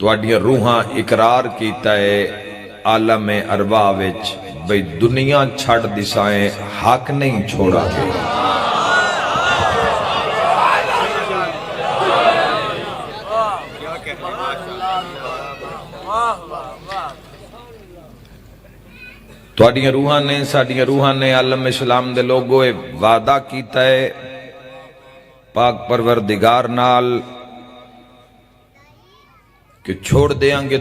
تواڈیاں روحاں اقرار کیتا ہے عالم ارواح وچ بھئی دنیا چھڑ دسائیں حق نہیں چھوڑا گے۔ تواڈیاں روحاں نے ساڈیاں روحاں نے عالم اسلام دے لوگوں وعدہ کیتا ہے پاک پروردگار نال کہ چھوڑ دیاں گے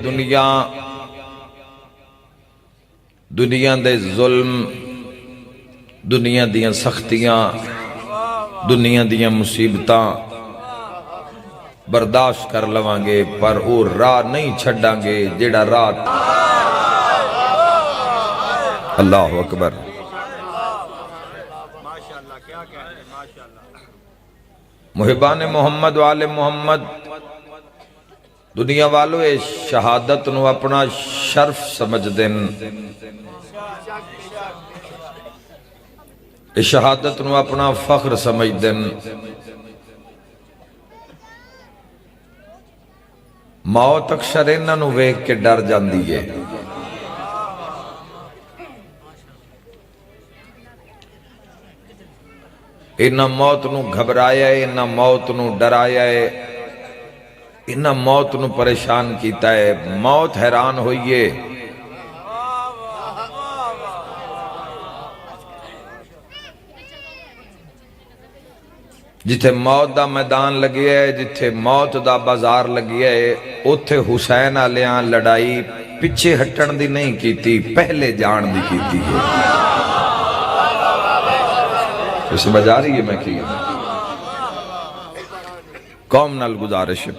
دنیا دے ظلم، دنیا دیاں سختیاں، دنیا دیاں مصیبتاں برداشت کر لواں گے، پر وہ راہ نہیں چھڑاں گے جیڑا راہ۔ اللہ اکبر۔ محبان محمد وآل محمد، دنیا والوں اے شہادت نو اپنا شرف سمجھ دیں، اے شہادت نو اپنا فخر سمجھ دیں۔ موت اکثر انہاں نو ویکھ کے ڈر جاندی ہے۔ انہاں موت نو گھبرایا ہے، انہاں موت نو ڈرایا ہے، انہاں موت نو پریشان کیتا ہے۔ موت حیران ہوئیے، جتھے موت دا میدان لگیا ہے، جتھے موت دا بازار لگیا ہے، اتھے حسین علیاں لڑائی پچھے ہٹن دی نہیں کیتی، پہلے جان دی کیتی ہے۔ اس بجا رہی ہے میں کیا قوم نال گزارش ہے،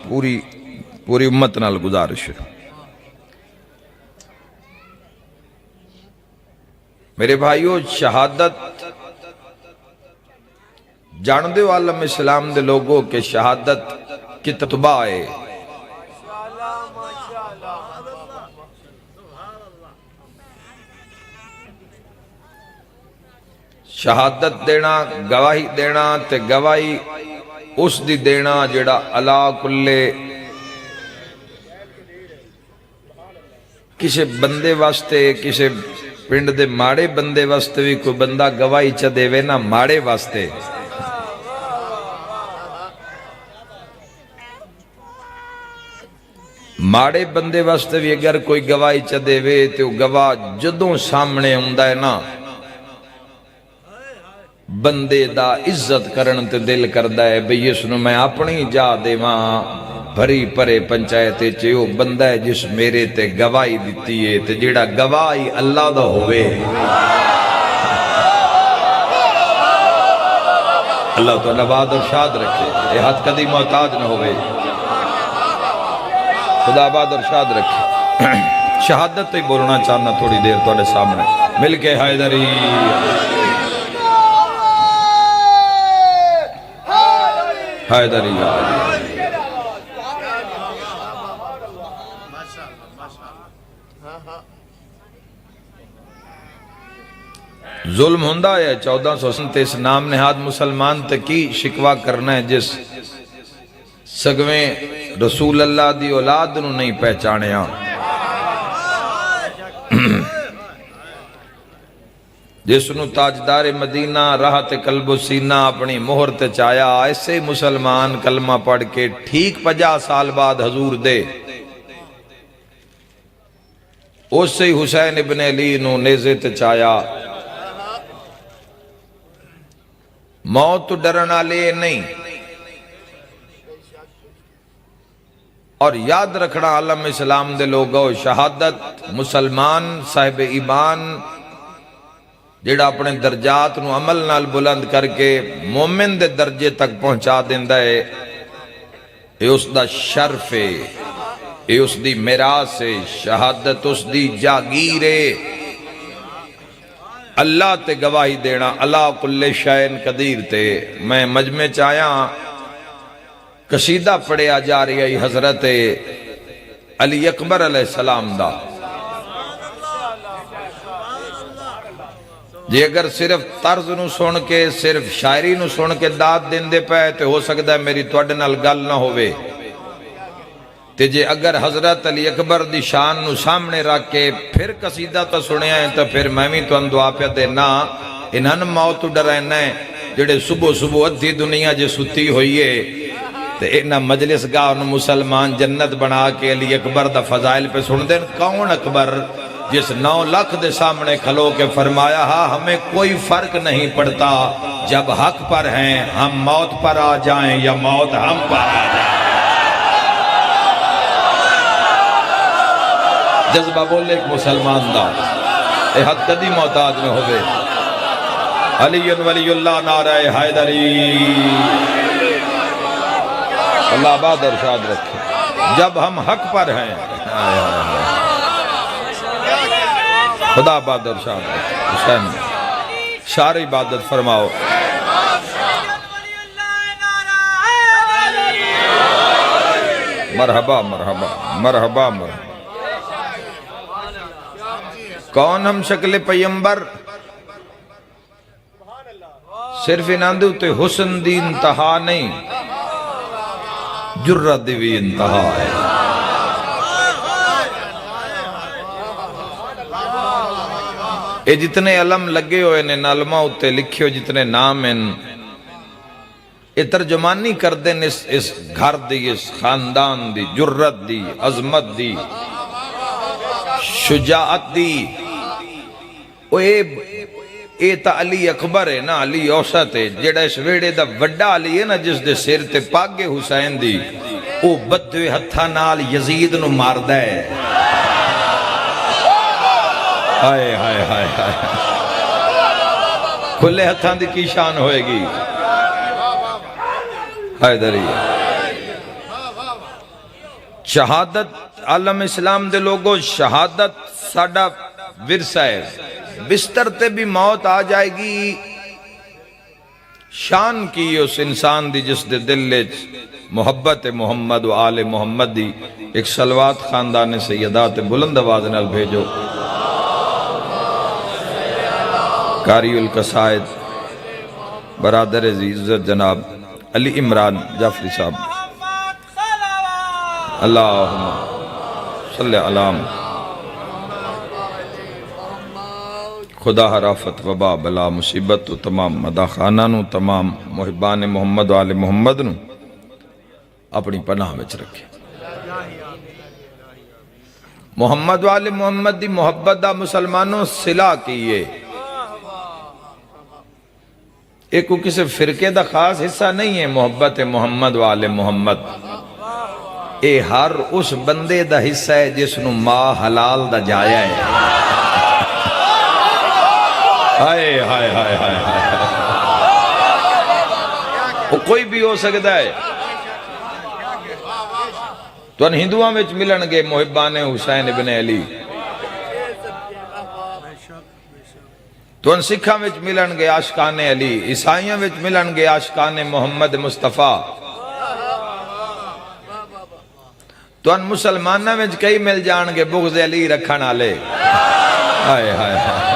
پوری امت نال گزارش ہے۔ میرے بھائیو، شہادت جان دے عالم اسلام دے لوگوں کے شہادت کی تتبع ہے۔ شہادت دینا، گواہی دینا تے گواہی اس دی دینا جڑا علا کلے کسے بندے واسطے، کسے پنڈ دے ماڑے بندے واسطے بھی کوئی بندہ گواہی چا دے وے نا ماڑے واسطے، ماڑے بندے واسطے بھی اگر کوئی گواہی چا دے وے تو گواہ جدوں سامنے ہوندہ ہے نا بندے دا عزت کرن تے دل کردہ ہے بھئی اس نو میں اپنی جا دے ماں بھری پرے پنچایتے چیو بندہ ہے جس میرے تے گواہی دیتی ہے تے جیڑا گواہی اللہ دا ہوئے۔ اللہ تو نباد اور شاد رکھے، اے ہاتھ کدی محتاج نہ ہوئے، خدا آباد اور شاد رکھے۔ شہادت تو ہی بولنا چاہنا تھوڑی دیر توڑے سامنے مل کے حیدری حیدری ظلم ہوندہ ہے۔ 1437 نام نہاد مسلمان تکی شکوہ کرنا ہے جس سگویں رسول اللہ دی اولاد نو نہیں پہچانے آن، جس نو تاجدار مدینہ راحت قلب و سینہ اپنی مہر تے چایا، ایسے مسلمان کلمہ پڑھ کے ٹھیک 50 سال بعد حضور دے اس سے حسین ابن علی نو نیزے تے چایا۔ موت تو ڈرنا لے نہیں، اور یاد رکھنا عالم اسلام دے لوگوں شہادت مسلمان صاحب ایمان جیڑا اپنے درجات نو عمل نال بلند کر کے مومن دے درجے تک پہنچا دیندہ ہے، اے اس دا شرف ہے، اے اس دی میراث ہے، شہادت اس دی جاگیر ہے۔ اللہ تے گواہی دینا، اللہ کل شین قدیر تے۔ میں مجمع چاہیا قصیدہ پڑھیا جا رہی ہے حضرت علی اکبر علیہ السلام دا، جی اگر صرف طرز نو سن کے صرف شاعری نو سن کے داد دن دے پہ تو ہو سکتا ہے میری توڑے نال گل نہ ہوئے، تے جے اگر حضرت علی اکبر دی شان نو سامنے رکھ کے پھر قصیدہ تو سنیا ہے تو پھر میں بھی تو دعا پہ دینا انہاں موت ڈرائنا ہے جڑے صبح صبح ادھی دنیا جے ستی ہوئی ہے تے انہاں مجلس گاہ مسلمان جنت بنا کے علی اکبر دا فضائل پہ سن دیں. کون اکبر جس 9 لاکھ دے سامنے کھلو کے فرمایا ہاں ہمیں کوئی فرق نہیں پڑتا جب حق پر ہیں ہم موت پر آ جائیں یا موت ہم پر آ جائیں. جذبہ بولے ایک مسلمان دا اے حد کدی محتاج میں ہوئے. علی ولی اللہ نعرہ حیدری اللہ آباد ارشاد رکھے. جب ہم حق پر ہیں خدا آباد ارشاد رکھے. حسین شار عبادت فرماؤ. مرحبا مرحبا مرحبا مرحبا. کون ہم شکل پیمبر صرف انہاں دے تے حسن دی انتہا نہیں جرت دی بھی انتہا ہے. اے جتنے علم لگے ہوئے نے علماء اتے لکھے ہو جتنے نام ہیں اے ترجمانی کر دیں اس گھر دی اس خاندان دی جرت دی عظمت دی شجاعت دی. اے تا علی اکبر ہے نا علی اوسط ہے جیڑا اس ویڑے دا وڈا علی ہے نا جس دے سر تے پاگے حسین دی او بدوے ہتھا نال یزید نو ماردہ ہے. ہائے ہائے ہائے ہائے کھلے ہتھاں دی کی شان ہوئے گی. حیدری شہادت عالم اسلام دے لوگوں شہادت ساڑا ورثہ ہے. بستر تے بھی موت آ جائے گی شان کی اس انسان دی جس دے دل لے محبت محمد و آل محمد دی. ایک صلوات خاندان سیدات بلند آواز نال بھیجو. قاری القصائد برادر عزیزت جناب علی عمران جعفری صاحب. اللہم صلی علام. خدا حرافت وبا بلا مصیبت و تمام مدہ خانانو تمام محبان محمد و آل محمد نو اپنی پناہ وچ رکھے. محمد و آل محمد دی محبت دا مسلمانوں صلح کیے. ایک کو کسی فرقے دا خاص حصہ نہیں ہے محبت محمد و آل محمد. اے ہر اس بندے دا حصہ ہے جس نو ماں حلال دا جایا ہے. ہائے ہائے ہائے ہائے وہ کوئی بھی ہو سکتا ہے. تو ان ہندوؤں میں ملن گے محبان حسین ابن علی, تو ان سکھاں میں ملن گے عاشقان علی, عیسائیوں میں ملن گے عاشقان محمد مصطفیٰ, تو ان مسلمانوں میں کئی مل جان گے بغض علی رکھن والے. ہائے ہائے ہائے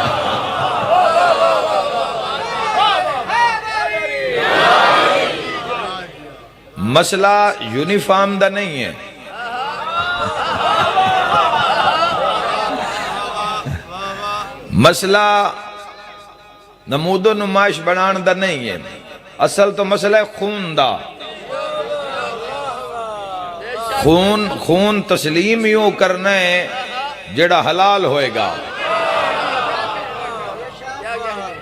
مسئلہ یونیفارم دا نہیں ہے. مسئلہ نمود و نمائش بنان دا نہیں ہے. اصل تو مسئلہ خون دا. خون تسلیم یوں کرنا ہے جڑا حلال ہوئے گا.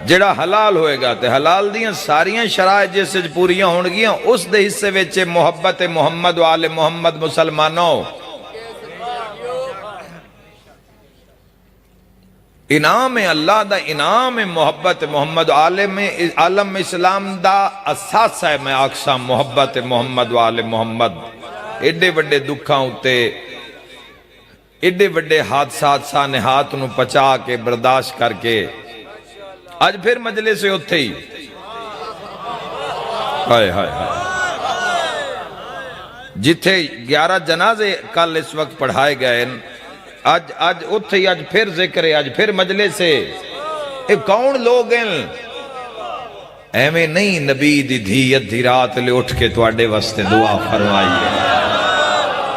جڑا حلال ہوئے گا تے حلال دیاں ساریاں شرائط جیسے پوریاں ہونگیاں اس دے حصے ویچے محبت محمد و آل محمد مسلمانوں. انعام اللہ دا انعام محبت محمد و عالم اسلام دا اساسہ ہے. میں آکسا محبت محمد و آل محمد ایڈے وڈے دکھاں ہوتے ایڈے وڈے حادثات سانحات نو پچا کے برداشت کر کے آج پھر مجلے سے ہوتے ہی ہائے ہائے ہائے جتھے 11 جنازے کل اس وقت پڑھائے گئے آج ہوتے ہی آج پھر ذکر ہے, آج پھر مجلے سے. اے کون لوگ ہیں ایمیں نہیں نبی دی دھی ادھی رات لے اٹھ کے تواڈے واسطے دعا فرمائی ہے.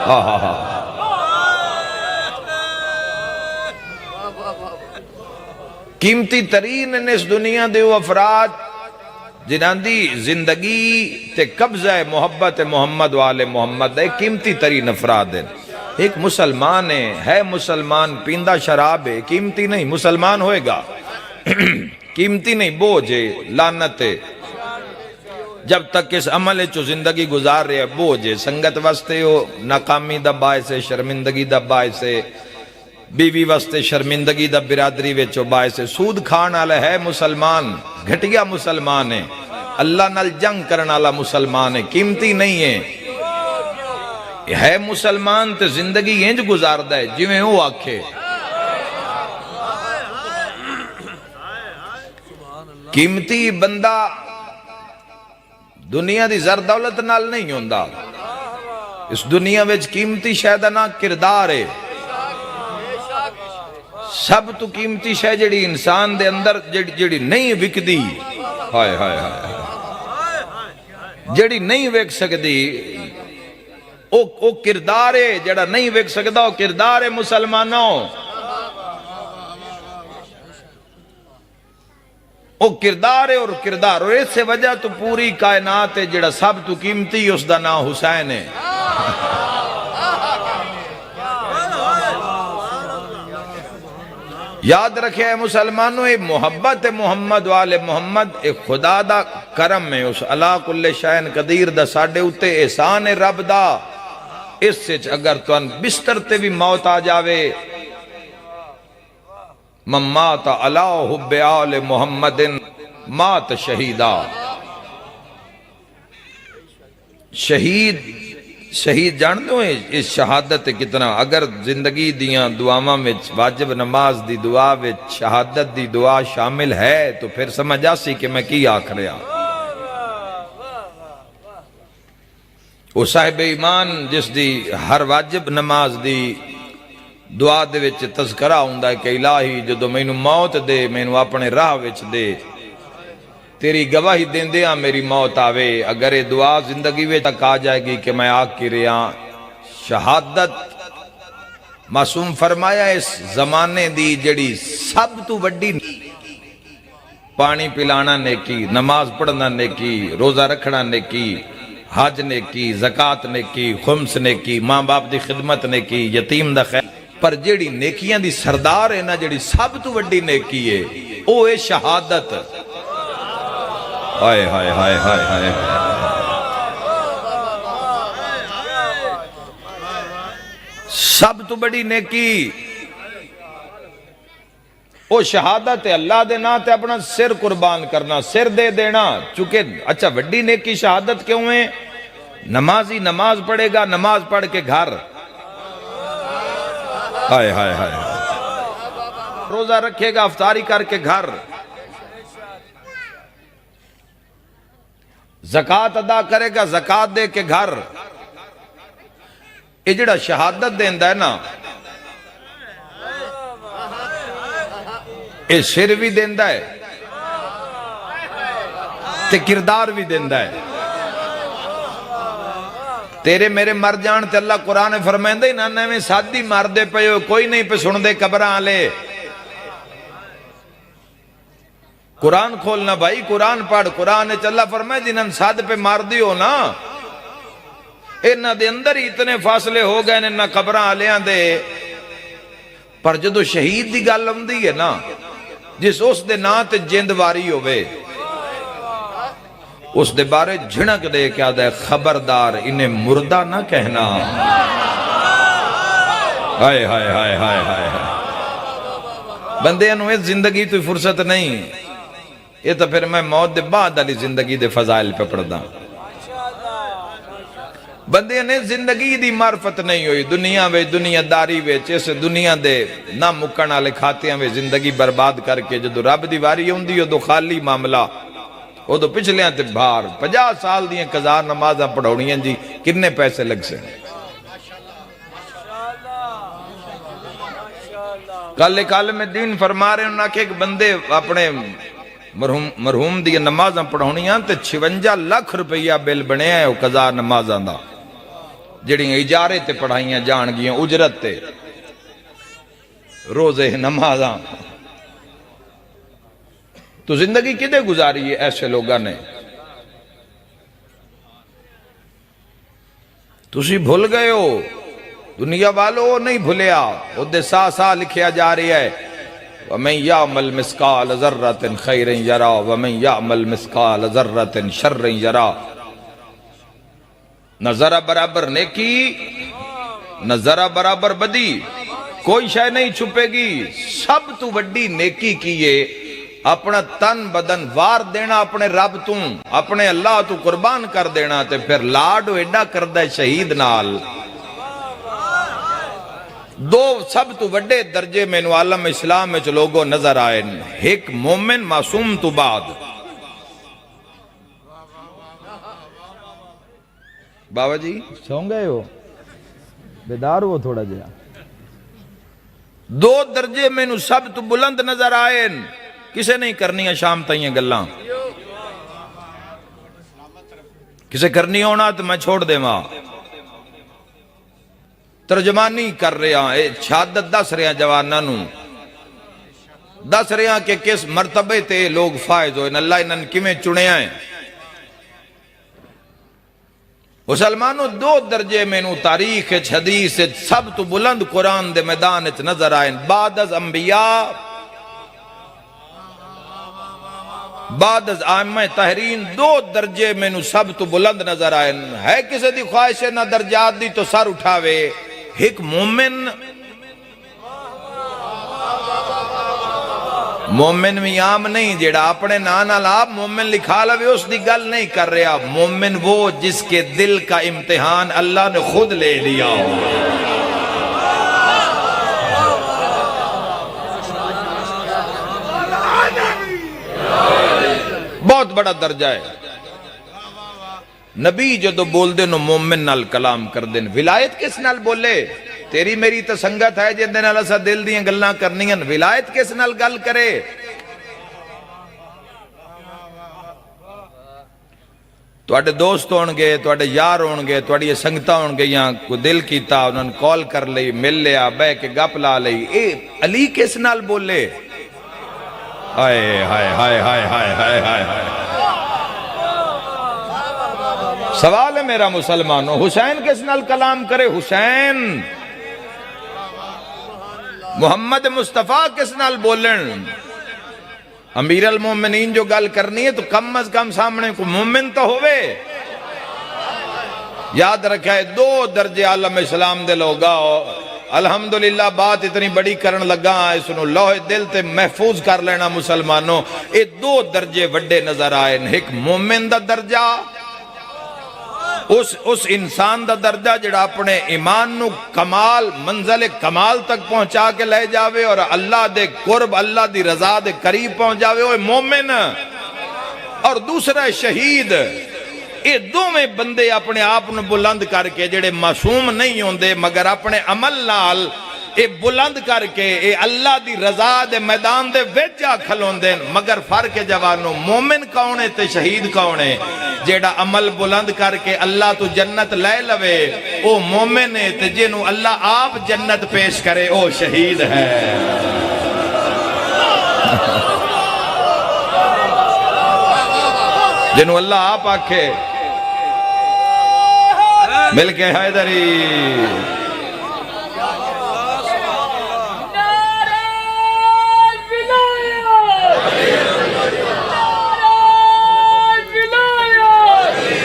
ہاں ہاں ہاں قیمتی ترین نے اس دنیا دے وہ افراد جنہاں دی زندگی تے قبضہ محبت محمد والے محمد ہے، قیمتی ترین افراد ہیں۔ ایک مسلمان ہے مسلمان، پیندہ شراب ہے، قیمتی نہیں، مسلمان ہوئے گا قیمتی نہیں، بوجھ ہے، لعنت ہے، جب تک اس عمل چو زندگی گزار رہے بوجھ ہے، سنگت واسطے ہو ناکامی دا باعث ہے، شرمندگی دا باعث ہے، بیوی واسطے شرمندگی دا برادری وچو باعث ہے، سود کھان والا ہے مسلمان، گھٹیا مسلمان ہے، اللہ نال جنگ کرن والا مسلمان ہے، قیمتی نہیں ہے مسلمان تے زندگی انج گزاردا ہے جویں وہ آکھے۔ قیمتی بندہ دنیا دی زر دولت نال نہیں ہوندا، اس دنیا وچ قیمتی شے دا نام کردار ہے۔ سب تو قیمتی شے جڑی انسان دے اندر جڑی نہیں وکدی، ہائے ہائے ہائے، جڑی نہیں وک سکدی او کردار ہے، جڑا نہیں وک سکدا او کردار ہے مسلمانوں، او کردار ہے، اور اس سے وجہ تو پوری کائنات ہے جڑا سب تو قیمتی اس دا نام حسین ہے۔ یاد رکھے مسلمانوں، یہ محبت محمد والے محمد ایک خدا دا کرم ہے، اس علا کل شین قدیر دا ساڑے اتے احسان رب دا۔ اس سے اگر تو ان بستر تے بھی موت آ جاوے، من مات علا حب آل محمد مات شہیدہ، شہید جان دو اس شہادت کتنا، اگر زندگی دیاں دعاواں میں واجب نماز دی دعا میں شہادت دی دعا شامل ہے تو پھر سمجھ آسی کہ میں کی آکھ رہا۔ وہ صاحب ایمان جس دی ہر واجب نماز دی دعا دے وچ تذکرہ ہوندا ہے کہ الہی جدو مینوں موت دے، مینوں اپنے راہ وچ دے، تیری گواہی دیندیاں میری موت آوے، اگر یہ دعا زندگی وچ تک آ جائے گی کہ میں آگ کی رہا شہادت، معصوم فرمایا اس زمانے دی جڑی سب تو وڈی پانی پلانا نیکی، نماز پڑھنا نیکی، روزہ رکھنا نیکی، حج نیکی، زکاة نیکی، خمس نیکی، ماں باپ دی خدمت نیکی، یتیم دا خیر، پر جڑی نیکیاں دی سردار ہے نا، جڑی سب تو وڈی نیکی ہے او ہے شہادت۔ ہائے ہائے ہائے ہائے ہائے، سب تو بڑی نیکی او شہادت ہے، اللہ دے نا تے اپنا سر قربان کرنا، سر دے دینا، چونکہ اچھا وڈی نیکی شہادت کیوں ہے؟ نمازی نماز پڑھے گا، نماز پڑھ کے گھر، ہائے ہائے ہائے، روزہ رکھے گا افطاری کر کے گھر، زکاة ادا کرے گا زکاة دے کے گھر، یہ جڑا شہادت دیندہ ہے نا، یہ سر بھی دیندہ ہے تے کردار بھی دیندہ ہے۔ تیرے میرے مر جان تے اللہ قرآن فرمائندہ ہی نانے میں سادی مار دے پہ ہو، کوئی نہیں پہ سن دے قبران آلے، قرآن کھولنا بھائی، قرآن پڑھ، قرآن اللہ فرمائے جنہاں ساد پہ مار دیو نا، انہاں دے اندر ہی اتنے فاصلے ہو گئے انہاں قبران آلیاں دے، پر جدو شہید دی گل ہوندی ہے نا، جس اس دے نا تے جند واری ہوئے، اس دے بارے جھنک دے کیا دے خبردار انہیں مردہ نہ کہنا۔ ہائے ہائے ہائے ہائے ہائے، بندے انہیں زندگی تو فرصت نہیں، یہ تو پھر میں موت دے بعد علی زندگی دے فضائل پہ پڑھدا، بندے نے زندگی دی معرفت نہیں ہوئی، دنیا وے دنیا داری وے چیسے دنیا دے نہ مکن آلے کھاتیاں وے زندگی برباد کر کے جدو رب دی واری ہوندی ہو دو خالی معاملہ، وہ تو پچھلیاں تے بھار 50 سال دیاں قضا نمازاں پڑھونیاں جی کتنے پیسے لگ سے۔ کل میں دین فرما رہے ہیں کہ ایک بندے اپنے مرحوم دی نمازاں پڑھونیاں تے 56 لاکھ روپیہ بل بنے ہیں قضا نمازاں دا، جڑیاں اجارے تے پڑھائیاں جان گیاں اجرت تے روزے نمازاں تو زندگی کدے گزاری ہے ایسے لوگاں نے تسی بھول گئے ہو دنیا والو نہیں بھولیا وہ دے سا لکھیا جا رہی ہے وَمَنْ يَعْمَلْ مِثْقَالَ ذَرَّةٍ خَيْرٍ يَرَى وَمَنْ يَعْمَلْ مِثْقَالَ ذَرَّةٍ شَرٍّ يَرَى نہ ذرا برابر نیکی نہ ذرا برابر بدی کوئی شے نہیں چھپے گی سب تو وڈی نیکی کیے اپنا تن بدن وار دینا اپنے رب توں اپنے اللہ تو قربان کر دینا تے پھر لاڈو ایڈا کردہ شہید نال دو سب تو وڈے درجے میں عالم اسلام میں لوگوں نظر آئے ایک مومن معصوم تو بعد بابا جی سو گئے ہو بیدار ہو تھوڑا جہا دو درجے میں سب تو بلند نظر آئے کسے نہیں کرنی ہے شام تائیں گلاں کسے کرنی ہونا تو میں چھوڑ دے ماں ترجمانی کر رہا ہے شہادت دس رہا جوانہ نو دس رہا کہ کس مرتبے تے لوگ فائز ہوئے اللہ انہاں کمیں چنے آئیں مسلمانوں دو درجے میں تاریخ حدیث سب تو بلند قرآن دے میدان نظر آئیں بعد از انبیاء بعد از آئمہ تحرین دو درجے میں سب تو بلند نظر آئیں ہے کسی دی خواہش نہ درجات دی تو سر اٹھاوے ایک مومن میں عام نہیں جیڑا اپنے نانا لاب مومن لکھا لوے اس دی گل نہیں کر رہا مومن وہ جس کے دل کا امتحان اللہ نے خود لے لیا ہو بہت بڑا درجہ ہے نبی جدو بول دے نو مومن نال کلام کر دین ولایت کس نال بولے تیری میری تو سنگت ہے جن دن اللہ سا دل دیاں گلنا کرنی ہیں ولایت کس نال گل کرے توڑے دوست ہونگے توڑے یار ہونگے توڑی سنگتا ہونگے یہاں کو دل کیتا انہوں نے کال کر لئی مل لیا بے کے گپ لا لئی اے علی کس نال بولے ہائے ہائے ہائے ہائے ہائے ہائے ہائے سوال ہے میرا مسلمانوں حسین کس نال کلام کرے حسین محمد مصطفیٰ کس نال بولن امیر المومنین جو گل کرنی ہے تو کم از کم سامنے کو مومن تو ہوئے یاد رکھا ہے دو درجے عالم اسلام دے لوگا الحمدللہ بات اتنی بڑی کرن لگا ہے سنو لوہ دل تے محفوظ کر لینا مسلمانوں اے دو درجے وڈے نظر آئے ایک مومن دا درجہ اس انسان دا درجہ جڑا اپنے ایمان نو کمال منزل کمال تک پہنچا کے لے جاوے اور اللہ دے قرب اللہ دی رضا دے قریب پہنچ جاوے وہ مومن اور دوسرا شہید یہ دو میں بندے اپنے آپ نو بلند کر کے جڑے معصوم نہیں ہوندے مگر اپنے عمل نال اے بلند کر کے اے اللہ دی رضا دے میدان دے ویجا کھلون دیں مگر فرق جوانو مومن کونے تے شہید کونے جیڑا عمل بلند کر کے اللہ تو جنت لے لوے او مومن ہے تے جنو اللہ آپ جنت پیش کرے او شہید ہے جنو اللہ آپ آکھے مل کے حیدری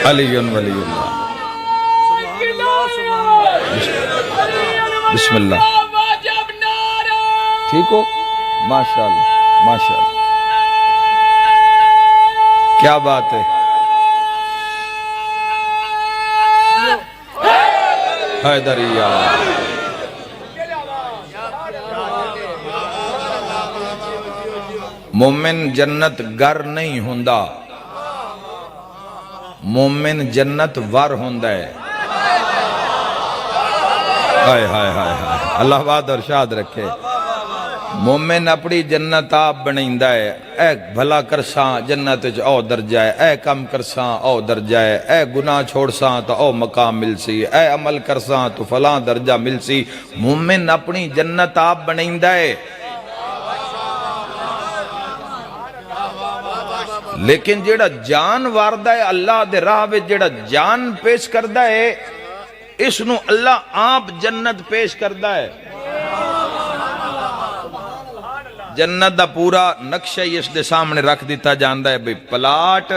علی ولی اللہ بسم اللہ ٹھیک ہو ماشاءاللہ ماشاءاللہ کیا بات ہے حیدریہ مومن جنت گر نہیں ہوندا مومن جنت ور ہوندا ہے ہائے ہائے ہائے اللہ بات اور شاد رکھے مومن اپنی جنت آپ بنائندا ہے، اے بھلا کرساں جنت وچ او درجہ ہے، اے کم کرساں او درجہ ہے، اے گناہ چھوڑساں تو او مقام ملسی، اے عمل کرساں تو فلاں درجہ ملسی۔ مومن اپنی جنت آپ بنائندا ہے، لیکن جیڑا جان واردہ ہے اللہ دے راہ وچ، جیڑا جان پیش کردا ہے، اس نو اللہ آپ جنت پیش کردا ہے۔ جنت دا پورا نقشہ ہی اس دے سامنے رکھ دیتا جاندا ہے بھئی پلاٹ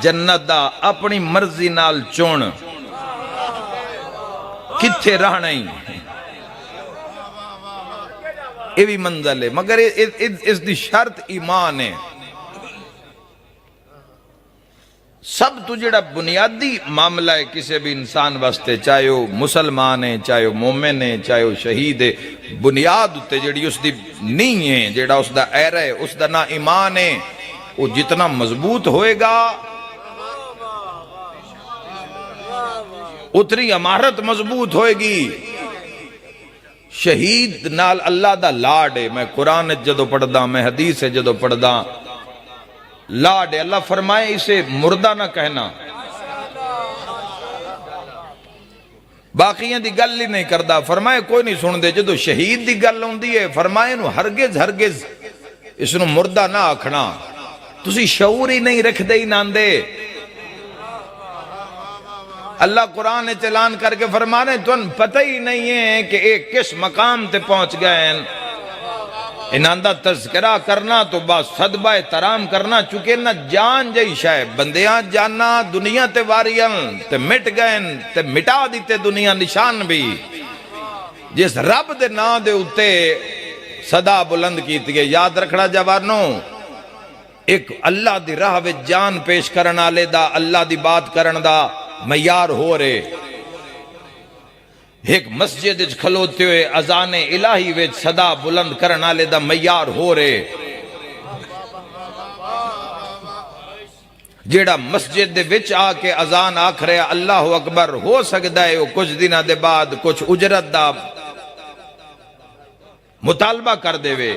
جنت دا اپنی مرضی نال چون کتھے رہنا ہی یہ بھی منزل ہے، مگر اس دی شرط ایمان ہے۔ سب تو جڑا بنیادی معاملہ ہے کسی بھی انسان واسطے، چاہے وہ مسلمان ہے، چاہے وہ مومن ہے، چاہے وہ شہید ہے، بنیاد ہوتے جڑی اس دی نہیں ہے، جڑا اس دا ایرہ ہے، اس دا نہ ایمان ہے، وہ جتنا مضبوط ہوئے گا اتنی عمارت مضبوط ہوئے گی۔ شہید نال اللہ دا لاڈ ہے، میں قرآن جدو پڑھ دا، میں حدیث جدو پڑھ دا، لاڈ ہے۔ اللہ فرمائے اسے مردہ نہ کہنا، باقیاں دی گل ہی نہیں کردہ، فرمائے کوئی نہیں سن دے۔ جدو شہید دی گل ہوندی ہے فرمائے نو ہرگز ہرگز اس نو مردہ نہ آکھنا، تسی شعور ہی نہیں رکھ دے ہی ناندے۔ اللہ قرآن اعلان کر کے فرمانے تن پتہ ہی نہیں ہے کہ ایک کس مقام تے پہنچ گئے ہیں، انہاں دا تذکرہ کرنا تو بس صدبہ احترام کرنا، چونکہ نہ جان جائی شاہ بندیاں جانا دنیا تے واریاں تے مٹ گئے تے مٹا دیتے دنیا نشان بھی۔ جس رب دے نا دے اتے صدا بلند کیتی گئے، یاد رکھنا جوانوں، ایک اللہ دی راہ وچ جان پیش کرنا لے دا، اللہ دی بات کرن دا معیار ہو رہے۔ ایک مسجد وچ کھلوتے ہوئے اذان الہی وچ صدا بلند کرنا لے دا معیار ہو رہے۔ جیڑا مسجد دے وچ آ کے اذان آکھ رہے اللہ اکبر، ہو سکتا ہے وہ کچھ دنہ دے بعد کچھ اجرت دا مطالبہ کر دے وے،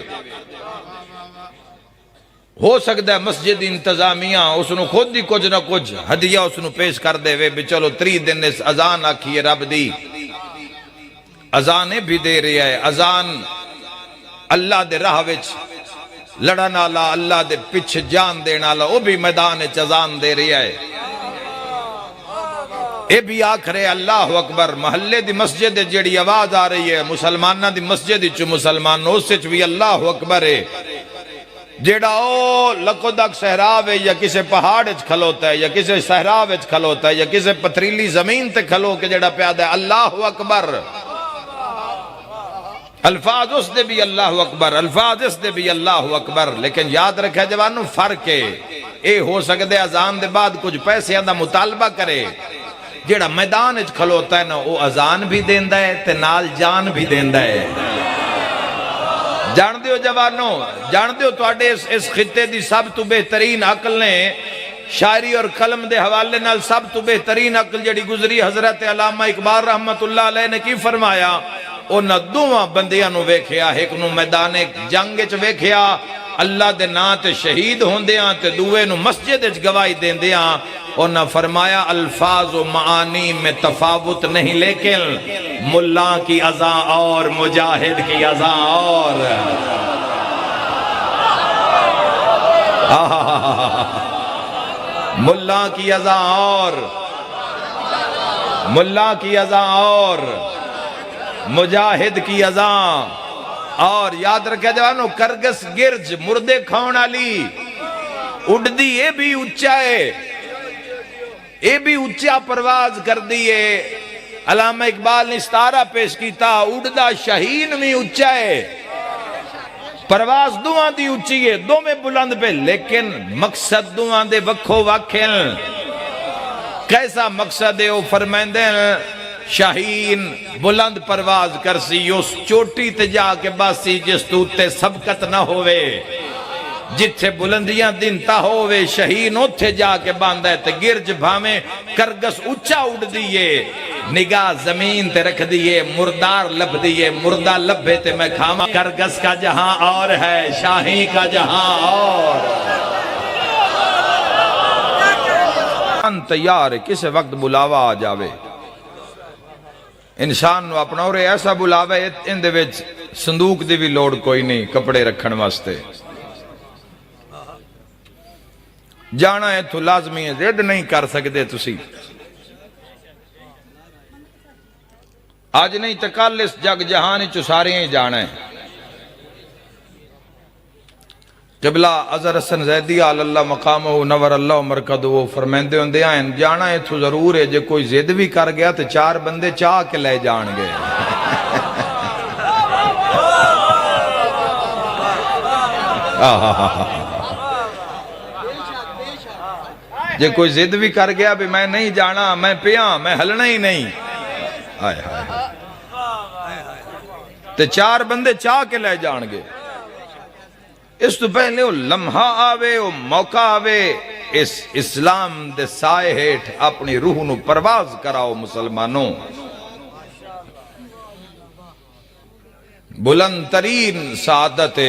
ہو سکتا ہے مسجد انتظامیہ اس نو خود ہی کچھ نہ کچھ ہدیہ اس نو پیش کر دے وے، بھی چلو 3 دن اس اذان آکھیے رب دی، اذانے بھی دے رہی ہے۔ اذان اللہ دے راہ وچ لڑن والا، اللہ دے پچھ جان دینا والا، وہ بھی میدان وچ اذان دے رہی ہے۔ اے بھی آکھ رہے اللہ اکبر، محلے دی مسجد جڑی آواز آ رہی ہے، مسلمانہ دی مسجد چ مسلمان اس وچ بھی اللہ اکبر ہے۔ جیڑا او لقدک صحرا وے یا کسے پہاڑ وچ کھلوتا ہے یا کسے صحرا وچ کھلوتا ہے یا کسے پتریلی زمین تے کھلو کے جیڑا پیادا ہے اللہ اکبر، الفاظ اس دے بھی اللہ اکبر، الفاظ اس دے بھی اللہ اکبر، لیکن یاد رکھے جوانوں فرق ہے۔ اے ہو سکتے اذان دے بعد کچھ پیسے دا مطالبہ کرے، جیڑا میدان وچ کھلوتا ہے نا وہ اذان بھی دیندا ہے تے نال جان بھی دیندا ہے۔ جان دیو جوانوں، جان دیو تواڈے اس خطے دی سب تو بہترین عقل نے شاعری اور قلم دے حوالے نال سب تو بہترین عقل جڑی گزری حضرت علامہ اقبال رحمت اللہ علیہ نے کی فرمایا، انہاں دوواں بندیاں نو ویکھیا، ایک نو میدان جنگ وچ ویکھیا اللہ دے نا تے شہید ہوندیاں تے دوے نو مسجد وچ گواہی دیندیاں، انہاں فرمایا الفاظ و معانی میں تفاوت نہیں لیکن ملا کی اذان اور مجاہد کی اذان اور۔ ملا کی اذان اور، ملا کی اذان اور، مجاہد کی اذان اور۔ یاد رکھے جوانو، کرگس گرج مردے کھاؤن علی اڑ دی، اے بھی اچھا ہے، اے بھی اچھا پرواز کر دیئے۔ علامہ اقبال نے ستارہ پیش کیتا، اڑدہ شہین میں اچھا ہے، پرواز دوہاں دی اچھی ہے، دو میں بلند پہ، لیکن مقصد دوہاں دے وکھو واکھل۔ کیسا مقصد ہے وہ فرمائندے شاہین بلند پرواز کرسی، اس چوٹی تے جا کے باسی جس توتے سبقت نہ ہوئے، جتھے بلندیاں دنتا ہوئے شہین اتھے جا کے باندھا ہے تے گرج بھامے کرگس اچھا اڑ دیئے۔ نگاہ زمین تے رکھ دیئے مردار لب دیئے مردہ لبے تے میں کھاما کرگس کا جہاں اور ہے شاہی کا جہاں اور تیار ہے کسے وقت بلاوا آ جاوے انسان نو اپنا اور ایسا بلاوے ان دے وچ صندوق دی بھی لوڑ کوئی نہیں کپڑے رکھن واسطے جانا ہے تو لازمی ہے زد نہیں کر سکتے تسی آج نہیں تکال اس جگ جہانی چو سارے ہی جانا ہے قبلہ عزر حسن زیدی آل اللہ مقامہ نور اللہ مرکدو وہ فرمیندے ہوندے آئیں جانا ہے تو ضرور ہے جے کوئی زد بھی کر گیا تو 4 بندے چاہ کے لے جان گے جے کوئی زد بھی کر گیا بھی میں نہیں جانا میں پیاں میں ہلنا ہی نہیں آئے تے 4 بندے چاہ کے لے جان گے اس تو پہلے وہ لمحہ آوے وہ موقع آوے اس اسلام دے سائے ہیٹھ اپنی روح نو پرواز کراؤ مسلمانوں بلند ترین سعادت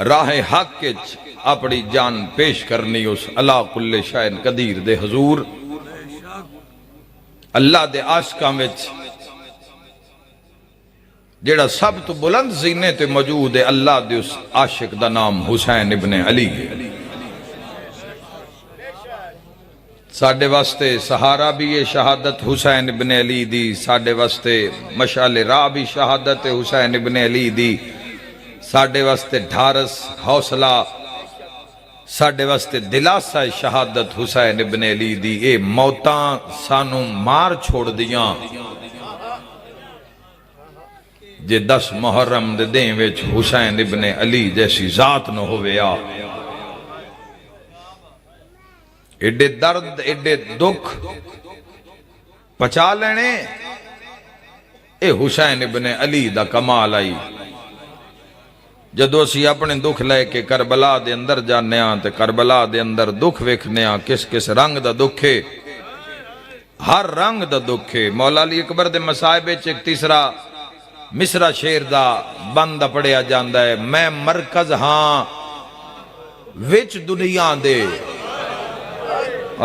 راہ حق کچ اپنی جان پیش کرنی اس اللہ کل شائن قدیر دے حضور اللہ دے عاشقاں وچ جیڑا سب تو بلند زینے تے موجود ہے اللہ دے اس عاشق دا نام حسین ابن علی ہے ساڑھے واسطے سہارا بھی یہ شہادت حسین ابن علی دی ساڑھے واسطے مشعل راہ بھی شہادت حسین ابن علی دی ساڑھے واسطے ڈھارس حوصلہ ساڑھے واسطے دلاسہ شہادت حسین ابن علی دی اے موتاں سانوں مار چھوڑ دیاں جے 10 محرم دے دیں ویچ حسین ابن علی جیسی ذات نہ ہوئے آ ایڈے درد ایڈے دکھ پچا لینے اے حسین ابن علی دا کمال آئی جدو اسی اپنے دکھ لے کے کربلا دے اندر جانے آن تے کربلا دے اندر دکھ ویکھنے آن کس کس رنگ دا دکھے ہر رنگ دا دکھے مولا علی اکبر دے مسائبے چک تیسرا مصرہ شیر دا بندہ پڑیا جاندہ ہے میں مرکز ہاں وچ دنیا دے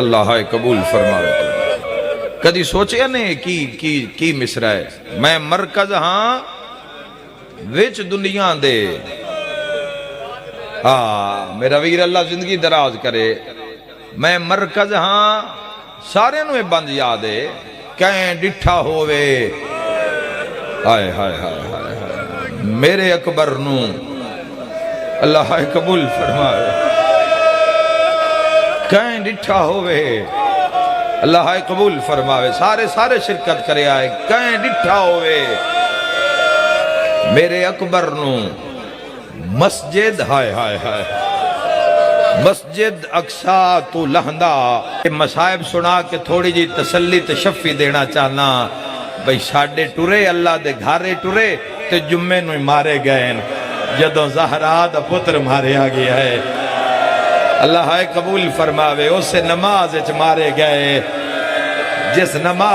اللہ ہے قبول فرمائے کدی سوچے نہیں کی مصرہ ہے میں مرکز ہاں وچ دنیا دے میرا ویر اللہ زندگی دراز کرے میں مرکز ہاں سارے نوے بند یادے کہیں ڈٹھا ہوئے ہائے ہائے ہائے ہائے میرے اکبر نو اللہ ہے قبول فرمائے کہیں ڈٹھا ہوئے اللہ ہے قبول فرمائے سارے شرکت کرے آئے کہیں ڈٹھا ہوئے میرے اکبر نو مسجد ہائے ہائے ہائے مسجد اقصا تو لہندہ مسائب سنا کے تھوڑی جی تسلی تشفی دینا چاہنا بھئی ساڑھے ٹورے اللہ دے گھارے ٹورے تے جمعے نوی مارے گئے جدوں زہرا دا پتر مارے آگیا ہے اللہ ہے قبول فرماوے اسے نماز اچ مارے گئے جس نماز